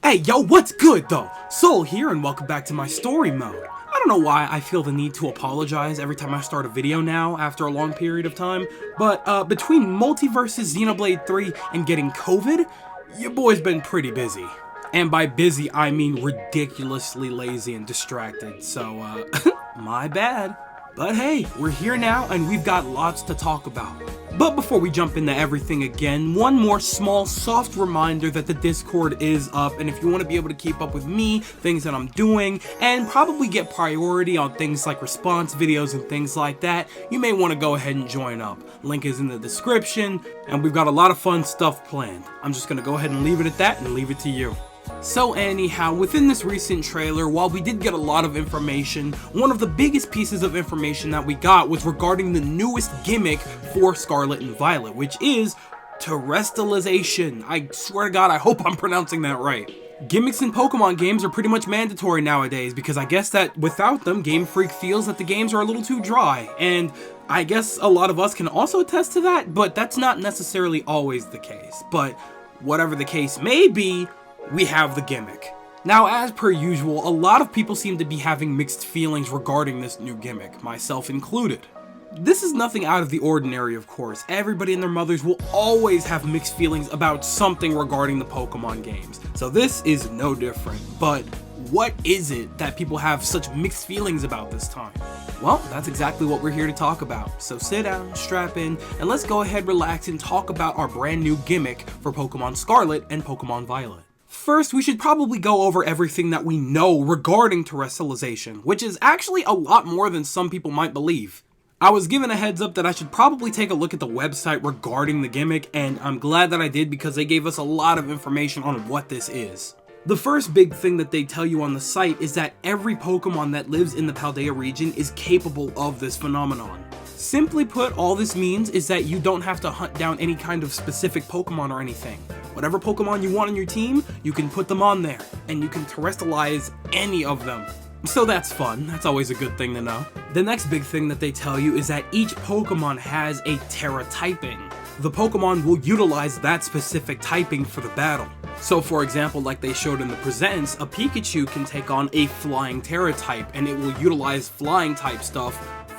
Hey, yo, what's good, though? Soul here, and welcome back to my story mode. I don't know why I feel the need to apologize every time I start a video now, after a long period of time, but between Multiverses, Xenoblade 3, and getting COVID, your boy's been pretty busy. And by busy, I mean ridiculously lazy and distracted, so, my bad. But hey, we're here now, and we've got lots to talk about. But before we jump into everything again, one more small, soft reminder that the Discord is up, and if you want to be able to keep up with me, things that I'm doing, and probably get priority on things like response videos and things like that, you may want to go ahead and join up. Link is in the description, and we've got a lot of fun stuff planned. I'm just going to go ahead and leave it at that and leave it to you. So anyhow, within this recent trailer, while we did get a lot of information, one of the biggest pieces of information that we got was regarding the newest gimmick for Scarlet and Violet, which is Terastallization. I swear to God, I hope I'm pronouncing that right. Gimmicks in Pokemon games are pretty much mandatory nowadays, because I guess that without them, Game Freak feels that the games are a little too dry, and I guess a lot of us can also attest to that, but that's not necessarily always the case. But whatever the case may be, we have the gimmick. Now, as per usual, a lot of people seem to be having mixed feelings regarding this new gimmick, myself included. This is nothing out of the ordinary, of course. Everybody and their mothers will always have mixed feelings about something regarding the Pokemon games, so this is no different. But what is it that people have such mixed feelings about this time? Well, that's exactly what we're here to talk about. So sit down, strap in, and let's go ahead, relax, and talk about our brand new gimmick for Pokemon Scarlet and Pokemon Violet. First, we should probably go over everything that we know regarding Terastallization, which is actually a lot more than some people might believe. I was given a heads up that I should probably take a look at the website regarding the gimmick, and I'm glad that I did because they gave us a lot of information on what this is. The first big thing that they tell you on the site is that every Pokemon that lives in the Paldea region is capable of this phenomenon. Simply put, all this means is that you don't have to hunt down any kind of specific Pokemon or anything. Whatever Pokemon you want on your team, you can put them on there, and you can Terastallize any of them. So that's fun, that's always a good thing to know. The next big thing that they tell you is that each Pokemon has a Tera typing. The Pokemon will utilize that specific typing for the battle. So for example, like they showed in the presents, a Pikachu can take on a Flying Tera type, and it will utilize Flying type stuff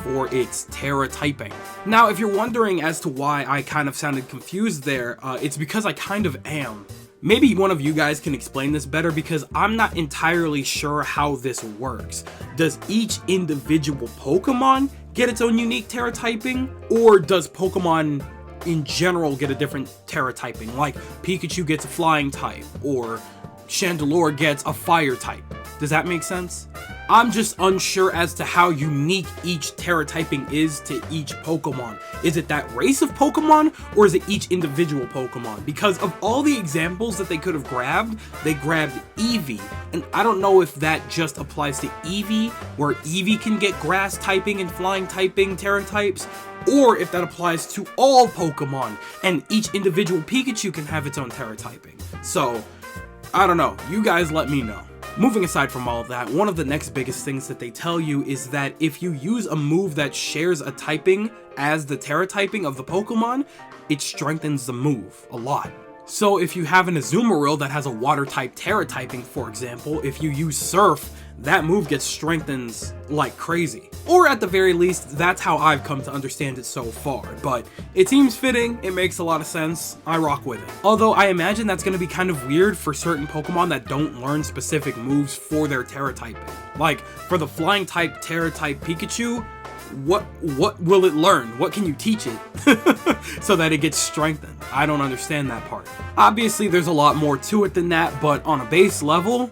for its Tera typing. Now, if you're wondering as to why I kind of sounded confused there, it's because I kind of am. Maybe one of you guys can explain this better, because I'm not entirely sure how this works. Does each individual Pokemon get its own unique Tera typing, or does Pokemon in general get a different Tera typing? Like Pikachu gets a Flying type, or Chandelure gets a Fire type. Does that make sense? I'm just unsure as to how unique each Tera typing is to each Pokemon. Is it that race of Pokemon, or is it each individual Pokemon? Because of all the examples that they could have grabbed, they grabbed Eevee, and I don't know if that just applies to Eevee, where Eevee can get Grass typing and Flying typing Tera types, or if that applies to all Pokemon, and each individual Pikachu can have its own Tera typing. So, I don't know, you guys let me know. Moving aside from all of that, one of the next biggest things that they tell you is that if you use a move that shares a typing as the Tera typing of the Pokemon, it strengthens the move a lot. So if you have an Azumarill that has a water type Tera typing, for example, if you use Surf, that move gets strengthened like crazy. Or at the very least, that's how I've come to understand it so far, but it seems fitting, it makes a lot of sense, I rock with it. Although I imagine that's going to be kind of weird for certain Pokemon that don't learn specific moves for their Tera typing. Like, for the Flying type Tera type Pikachu, what will it learn? What can you teach it so that it gets strengthened? I don't understand that part. Obviously, there's a lot more to it than that, but on a base level,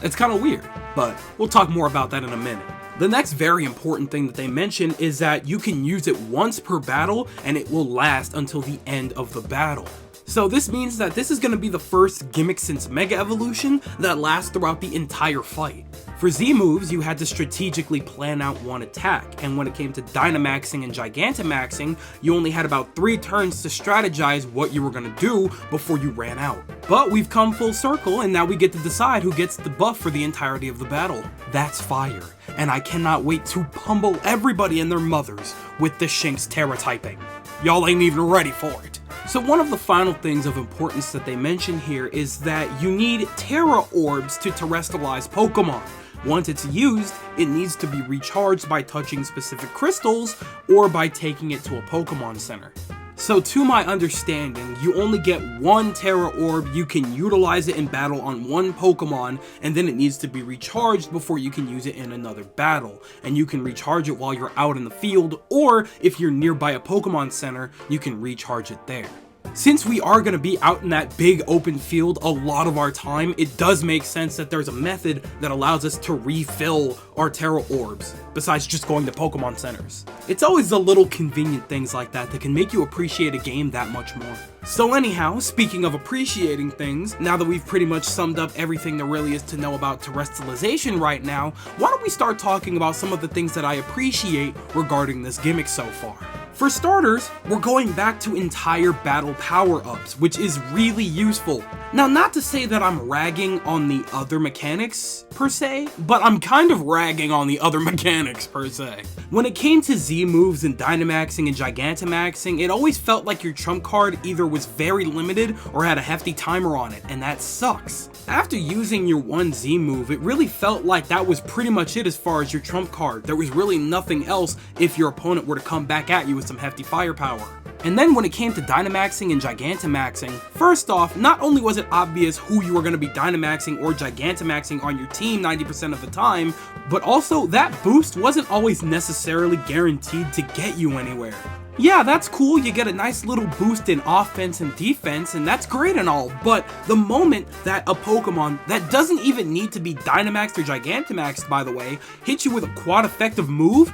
it's kind of weird. But we'll talk more about that in a minute. The next very important thing that they mention is that you can use it once per battle, and it will last until the end of the battle. So this means that this is going to be the first gimmick since Mega Evolution that lasts throughout the entire fight. For Z moves, you had to strategically plan out one attack, and when it came to Dynamaxing and Gigantamaxing, you only had about 3 turns to strategize what you were going to do before you ran out. But we've come full circle, and now we get to decide who gets the buff for the entirety of the battle. That's fire, and I cannot wait to pummel everybody and their mothers with the Shinx Tera typing. Y'all ain't even ready for it. So one of the final things of importance that they mention here is that you need Tera Orbs to Terastallize Pokemon. Once it's used, it needs to be recharged by touching specific crystals or by taking it to a Pokemon Center. So to my understanding, you only get one Tera Orb, you can utilize it in battle on one Pokemon, and then it needs to be recharged before you can use it in another battle. And you can recharge it while you're out in the field, or if you're nearby a Pokemon Center, you can recharge it there. Since we are going to be out in that big open field a lot of our time, it does make sense that there's a method that allows us to refill our Tera Orbs, besides just going to Pokemon Centers. It's always the little convenient things like that that can make you appreciate a game that much more. So anyhow, speaking of appreciating things, now that we've pretty much summed up everything there really is to know about Terastallization right now, why don't we start talking about some of the things that I appreciate regarding this gimmick so far. For starters, we're going back to entire battle power-ups, which is really useful. Now, not to say that I'm ragging on the other mechanics, per se, but I'm kind of ragging on the other mechanics, per se. When it came to Z moves and Dynamaxing and Gigantamaxing, it always felt like your trump card either was very limited or had a hefty timer on it, and that sucks. After using your one Z move, it really felt like that was pretty much it as far as your trump card. There was really nothing else if your opponent were to come back at you with some hefty firepower. And then when it came to Dynamaxing and Gigantamaxing, first off, not only was it obvious who you were going to be Dynamaxing or Gigantamaxing on your team 90% of the time, but also that boost wasn't always necessarily guaranteed to get you anywhere. Yeah, that's cool, you get a nice little boost in offense and defense, and that's great and all, but the moment that a Pokemon that doesn't even need to be Dynamaxed or Gigantamaxed, by the way, hits you with a quad effective move,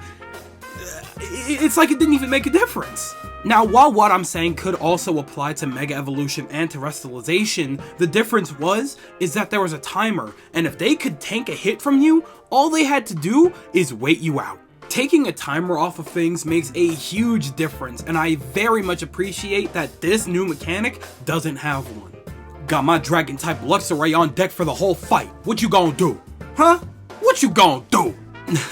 it's like it didn't even make a difference. Now, while what I'm saying could also apply to Mega Evolution and Terastallization, the difference is that there was a timer, and if they could tank a hit from you, all they had to do is wait you out. Taking a timer off of things makes a huge difference, and I very much appreciate that this new mechanic doesn't have one. Got my Dragon-type Luxray on deck for the whole fight. What you gonna do? Huh? What you gonna do?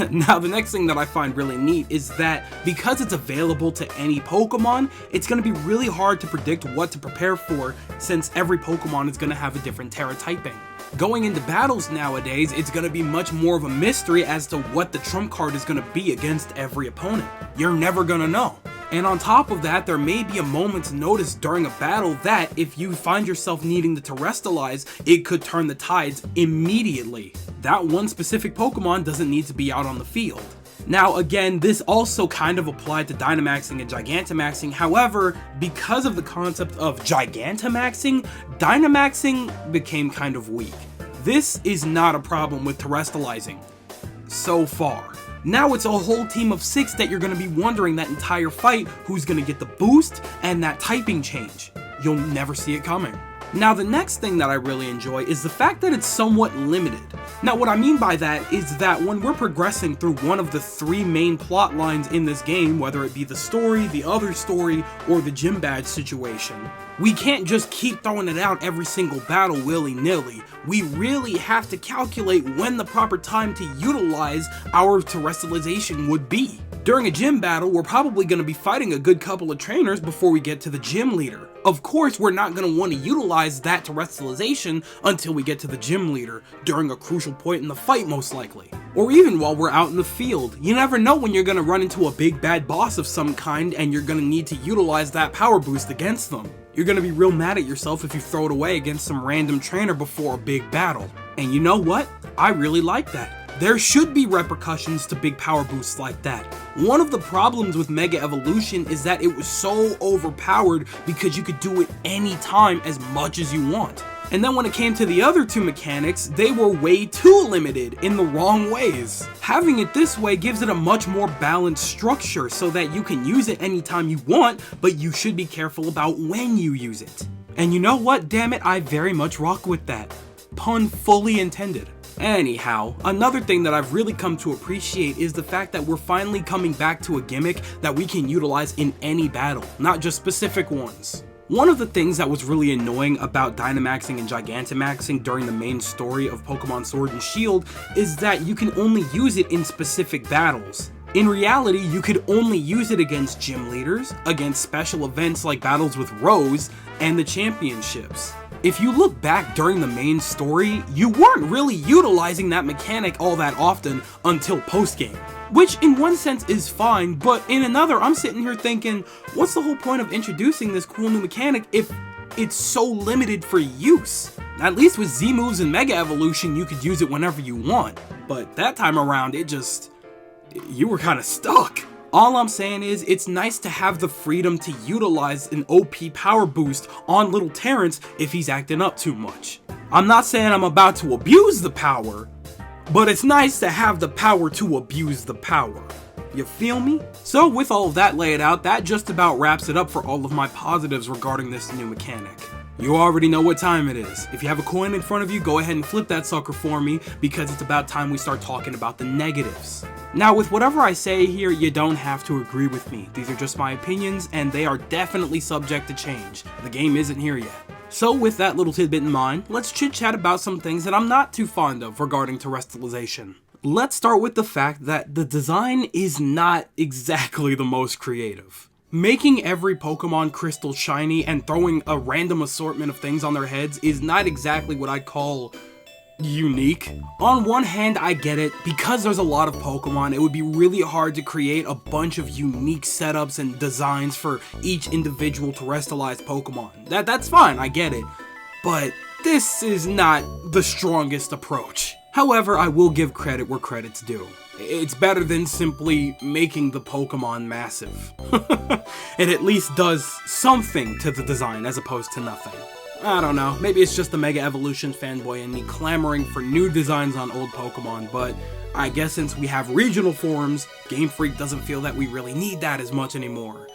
Now, the next thing that I find really neat is that because it's available to any Pokemon, it's going to be really hard to predict what to prepare for since every Pokemon is going to have a different Tera typing. Going into battles nowadays, it's going to be much more of a mystery as to what the trump card is going to be against every opponent. You're never going to know. And on top of that, there may be a moment's notice during a battle that, if you find yourself needing to Terastallize, it could turn the tides immediately. That one specific Pokemon doesn't need to be out on the field. Now again, this also kind of applied to Dynamaxing and Gigantamaxing, however, because of the concept of Gigantamaxing, Dynamaxing became kind of weak. This is not a problem with Terastallizing, so far. Now it's a whole team of 6 that you're going to be wondering that entire fight who's going to get the boost and that typing change. You'll never see it coming. Now the next thing that I really enjoy is the fact that it's somewhat limited. Now what I mean by that is that when we're progressing through one of the 3 main plot lines in this game, whether it be the story, the other story, or the gym badge situation, we can't just keep throwing it out every single battle willy-nilly. We really have to calculate when the proper time to utilize our Terastallization would be. During a gym battle, we're probably going to be fighting a good couple of trainers before we get to the gym leader. Of course, we're not going to want to utilize that Terastallization until we get to the gym leader, during a crucial point in the fight most likely. Or even while we're out in the field. You never know when you're going to run into a big bad boss of some kind and you're going to need to utilize that power boost against them. You're going to be real mad at yourself if you throw it away against some random trainer before a big battle. And you know what? I really like that. There should be repercussions to big power boosts like that. One of the problems with Mega Evolution is that it was so overpowered because you could do it anytime as much as you want. And then when it came to the other 2 mechanics, they were way too limited in the wrong ways. Having it this way gives it a much more balanced structure so that you can use it anytime you want, but you should be careful about when you use it. And you know what, damn it, I very much rock with that. Pun fully intended. Anyhow, another thing that I've really come to appreciate is the fact that we're finally coming back to a gimmick that we can utilize in any battle, not just specific ones. One of the things that was really annoying about Dynamaxing and Gigantamaxing during the main story of Pokemon Sword and Shield is that you can only use it in specific battles. In reality, you could only use it against gym leaders, against special events like battles with Rose, and the championships. If you look back during the main story, you weren't really utilizing that mechanic all that often until post-game. Which in one sense is fine, but in another I'm sitting here thinking, what's the whole point of introducing this cool new mechanic if it's so limited for use? At least with Z moves and Mega Evolution you could use it whenever you want, but that time around you were kinda stuck. All I'm saying is, it's nice to have the freedom to utilize an OP power boost on little Terrence if he's acting up too much. I'm not saying I'm about to abuse the power, but it's nice to have the power to abuse the power. You feel me? So with all of that laid out, that just about wraps it up for all of my positives regarding this new mechanic. You already know what time it is. If you have a coin in front of you, go ahead and flip that sucker for me, because it's about time we start talking about the negatives. Now, with whatever I say here, you don't have to agree with me. These are just my opinions, and they are definitely subject to change. The game isn't here yet. So with that little tidbit in mind, let's chit-chat about some things that I'm not too fond of regarding Terastallization. Let's start with the fact that the design is not exactly the most creative. Making every Pokemon crystal shiny and throwing a random assortment of things on their heads is not exactly what I'd call unique. On one hand, I get it, because there's a lot of Pokemon, it would be really hard to create a bunch of unique setups and designs for each individual Terastallized Pokemon. That's fine, I get it. But this is not the strongest approach. However, I will give credit where credit's due. It's better than simply making the Pokemon massive. It at least does something to the design as opposed to nothing. I don't know, maybe it's just the Mega Evolution fanboy and me clamoring for new designs on old Pokemon, but I guess since we have regional forums, Game Freak doesn't feel that we really need that as much anymore.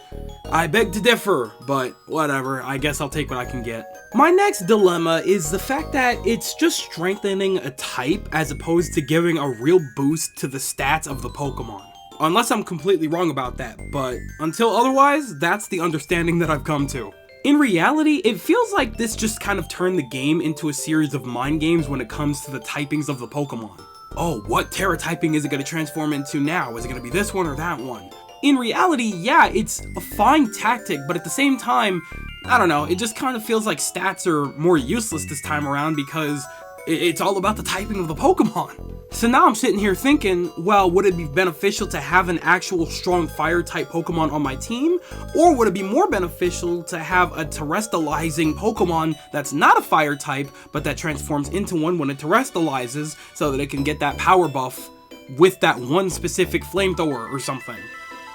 I beg to differ, but whatever, I guess I'll take what I can get. My next dilemma is the fact that it's just strengthening a type as opposed to giving a real boost to the stats of the Pokemon. Unless I'm completely wrong about that, but until otherwise, that's the understanding that I've come to. In reality, it feels like this just kind of turned the game into a series of mind games when it comes to the typings of the Pokemon. Oh, what Tera typing is it going to transform into now? Is it going to be this one or that one? In reality, yeah, it's a fine tactic, but at the same time, I don't know, it just kind of feels like stats are more useless this time around because it's all about the typing of the Pokemon. So now I'm sitting here thinking, well, would it be beneficial to have an actual strong fire-type Pokemon on my team? Or would it be more beneficial to have a Terastallizing Pokemon that's not a fire-type, but that transforms into one when it Terastallizes, so that it can get that power buff with that one specific flamethrower or something?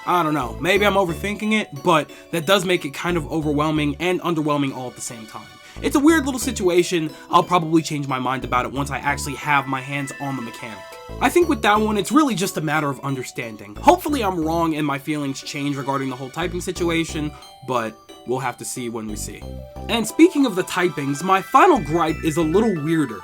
I don't know, maybe I'm overthinking it, but that does make it kind of overwhelming and underwhelming all at the same time. It's a weird little situation. I'll probably change my mind about it once I actually have my hands on the mechanic. I think with that one, it's really just a matter of understanding. Hopefully I'm wrong and my feelings change regarding the whole typing situation, but we'll have to see when we see. And speaking of the typings, my final gripe is a little weirder.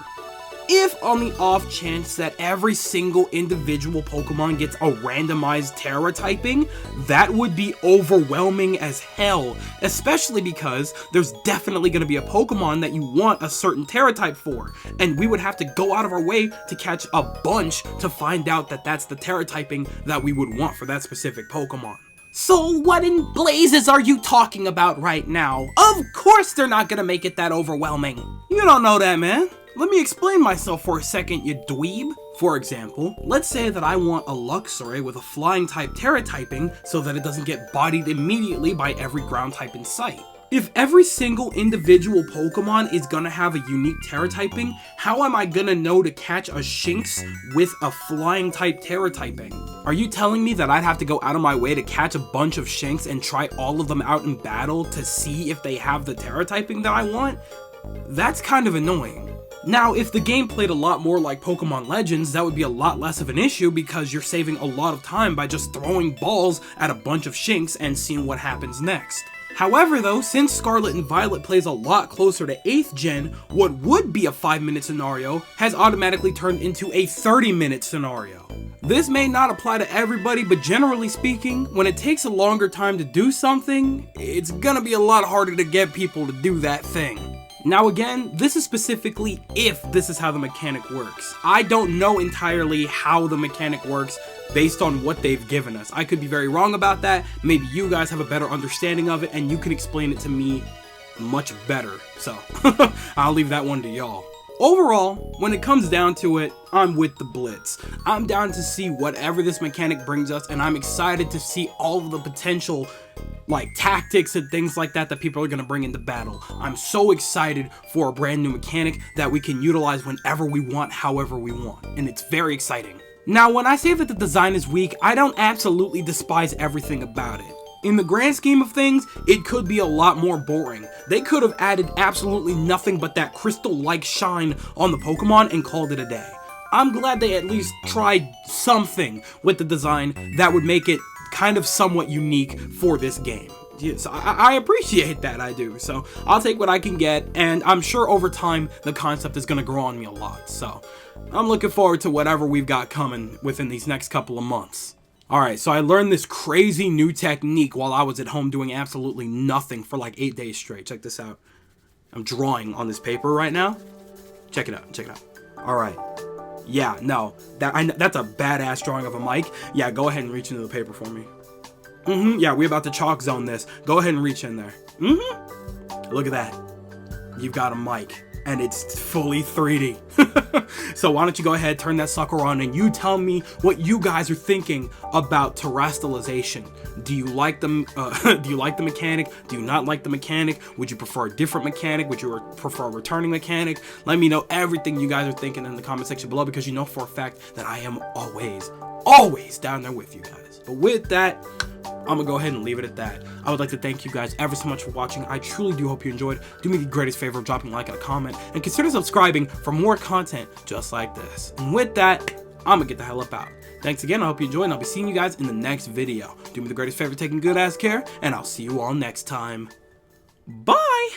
If on the off chance that every single individual Pokemon gets a randomized Tera typing, that would be overwhelming as hell, especially because there's definitely going to be a Pokemon that you want a certain Tera type for, and we would have to go out of our way to catch a bunch to find out that that's the Tera typing that we would want for that specific Pokemon. So what in blazes are you talking about right now? Of course they're not going to make it that overwhelming. You don't know that, man. Let me explain myself for a second, you dweeb. For example, let's say that I want a Luxray with a flying type Tera typing so that it doesn't get bodied immediately by every ground type in sight. If every single individual Pokemon is gonna have a unique Tera typing, how am I gonna know to catch a Shinx with a flying type Tera typing? Are you telling me that I'd have to go out of my way to catch a bunch of Shinx and try all of them out in battle to see if they have the Tera typing that I want? That's kind of annoying. Now, if the game played a lot more like Pokemon Legends, that would be a lot less of an issue because you're saving a lot of time by just throwing balls at a bunch of Shinx and seeing what happens next. However though, since Scarlet and Violet plays a lot closer to 8th gen, what would be a 5-minute scenario has automatically turned into a 30-minute scenario. This may not apply to everybody, but generally speaking, when it takes a longer time to do something, it's gonna be a lot harder to get people to do that thing. Now again, this is specifically if this is how the mechanic works. I don't know entirely how the mechanic works based on what they've given us. I could be very wrong about that. Maybe you guys have a better understanding of it and you can explain it to me much better. So I'll leave that one to y'all. Overall, when it comes down to it, I'm with the Blitz. I'm down to see whatever this mechanic brings us, and I'm excited to see all of the potential like tactics and things like that people are going to bring into battle. I'm so excited for a brand new mechanic that we can utilize whenever we want, however we want, and it's very exciting. Now, when I say that the design is weak, I don't absolutely despise everything about it. In the grand scheme of things, it could be a lot more boring. They could have added absolutely nothing but that crystal-like shine on the Pokemon and called it a day. I'm glad they at least tried something with the design that would make it kind of somewhat unique for this game. Yes, I appreciate that, I do. So I'll take what I can get, and I'm sure over time the concept is going to grow on me a lot. So I'm looking forward to whatever we've got coming within these next couple of months. Alright, so I learned this crazy new technique while I was at home doing absolutely nothing for like 8 days straight. Check this out. I'm drawing on this paper right now. Check it out, check it out. Alright. Yeah, no, that's a badass drawing of a mic. Yeah, go ahead and reach into the paper for me. Yeah, we're about to chalk zone this. Go ahead and reach in there. Look at that. You've got a mic, and it's fully 3D. So why don't you go ahead, turn that sucker on, and you tell me what you guys are thinking about Terastallization. Do you like the mechanic? Do you not like the mechanic? Would you prefer a different mechanic? Would you prefer a returning mechanic? Let me know everything you guys are thinking in the comment section below, because you know for a fact that I am always down there with you guys. But with that, I'm gonna go ahead and leave it at that. I would like to thank you guys ever so much for watching. I truly do hope you enjoyed. Do me the greatest favor of dropping a like and a comment, and consider subscribing for more content just like this. And with that, I'm gonna get the hell up out. Thanks again, I hope you enjoyed, and I'll be seeing you guys in the next video. Do me the greatest favor of taking good ass care, and I'll see you all next time. Bye!